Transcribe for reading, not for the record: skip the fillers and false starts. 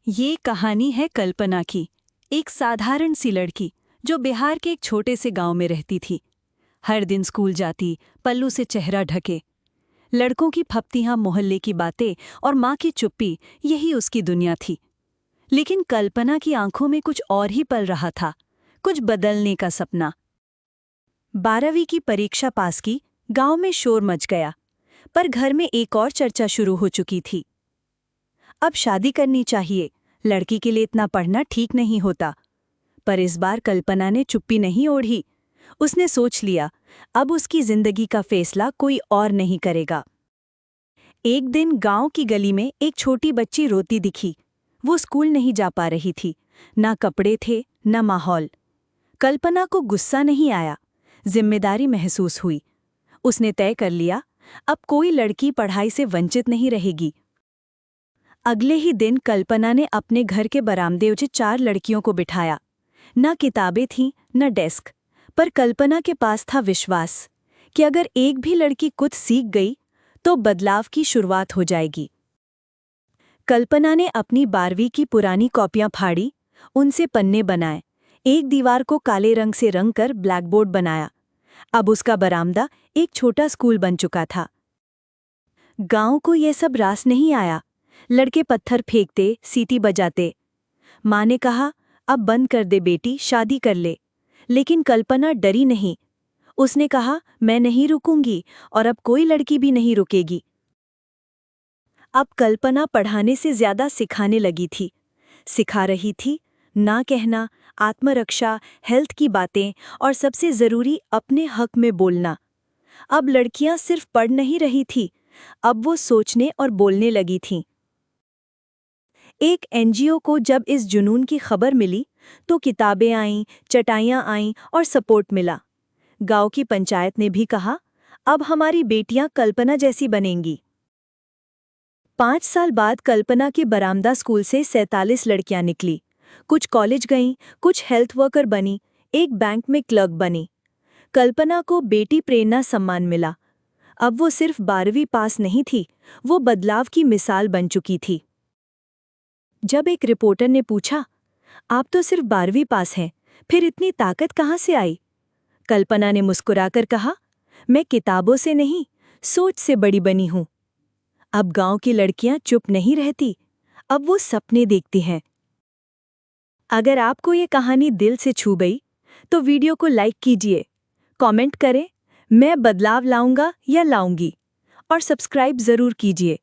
ये कहानी है कल्पना की। एक साधारण सी लड़की जो बिहार के एक छोटे से गांव में रहती थी। हर दिन स्कूल जाती, पल्लू से चेहरा ढके। लड़कों की फप्तियां, मोहल्ले की बातें और माँ की चुप्पी, यही उसकी दुनिया थी। लेकिन कल्पना की आंखों में कुछ और ही पल रहा था, कुछ बदलने का सपना। 12वीं की परीक्षा पास की, गांव में शोर मच गया, पर घर में एक और चर्चा शुरू हो चुकी थी। अब शादी करनी चाहिए, लड़की के लिए इतना पढ़ना ठीक नहीं होता। पर इस बार कल्पना ने चुप्पी नहीं ओढ़ी। उसने सोच लिया, अब उसकी जिंदगी का फैसला कोई और नहीं करेगा। एक दिन गांव की गली में एक छोटी बच्ची रोती दिखी। वो स्कूल नहीं जा पा रही थी, ना कपड़े थे, ना माहौल। कल्पना को गुस्सा नहीं आया, जिम्मेदारी महसूस हुई। उसने तय कर लिया, अब कोई लड़की पढ़ाई से वंचित नहीं रहेगी। अगले ही दिन कल्पना ने अपने घर के बरामदे में 4 लड़कियों को बिठाया। न किताबें थीं, न डेस्क, पर कल्पना के पास था विश्वास कि अगर एक भी लड़की कुछ सीख गई तो बदलाव की शुरुआत हो जाएगी। कल्पना ने अपनी 12वीं की पुरानी कॉपियां फाड़ी, उनसे पन्ने बनाए, एक दीवार को काले रंग से रंग कर ब्लैकबोर्ड बनाया। अब उसका बरामदा एक छोटा स्कूल बन चुका था। गांव को यह सब रास नहीं आया। लड़के पत्थर फेंकते, सीटी बजाते। माँ ने कहा, अब बंद कर दे बेटी, शादी कर ले। लेकिन कल्पना डरी नहीं। उसने कहा, मैं नहीं रुकूंगी और अब कोई लड़की भी नहीं रुकेगी। अब कल्पना पढ़ाने से ज्यादा सिखाने लगी थी। सिखा रही थी ना कहना, आत्मरक्षा, हेल्थ की बातें और सबसे जरूरी अपने हक में बोलना। अब लड़कियां सिर्फ पढ़ नहीं रही थी, अब वो सोचने और बोलने लगी थीं। एक एनजीओ को जब इस जुनून की खबर मिली तो किताबें आईं, चटाइयां आईं और सपोर्ट मिला। गांव की पंचायत ने भी कहा, अब हमारी बेटियां कल्पना जैसी बनेंगी। 5 साल बाद कल्पना के बरामदा स्कूल से 47 लड़कियां निकली। कुछ कॉलेज गईं, कुछ हेल्थ वर्कर बनी, एक बैंक में क्लर्क बनी। कल्पना को बेटी प्रेरणा सम्मान मिला। अब वो सिर्फ 12वीं पास नहीं थी, वो बदलाव की मिसाल बन चुकी थी। जब एक रिपोर्टर ने पूछा, आप तो सिर्फ 12वीं पास हैं, फिर इतनी ताकत कहाँ से आई? कल्पना ने मुस्कुराकर कहा, मैं किताबों से नहीं, सोच से बड़ी बनी हूं। अब गांव की लड़कियां चुप नहीं रहती, अब वो सपने देखती हैं। अगर आपको ये कहानी दिल से छू गई, तो वीडियो को लाइक कीजिए, कमेंट करें, मैं बदलाव लाऊंगा या लाऊंगी, और सब्सक्राइब जरूर कीजिए।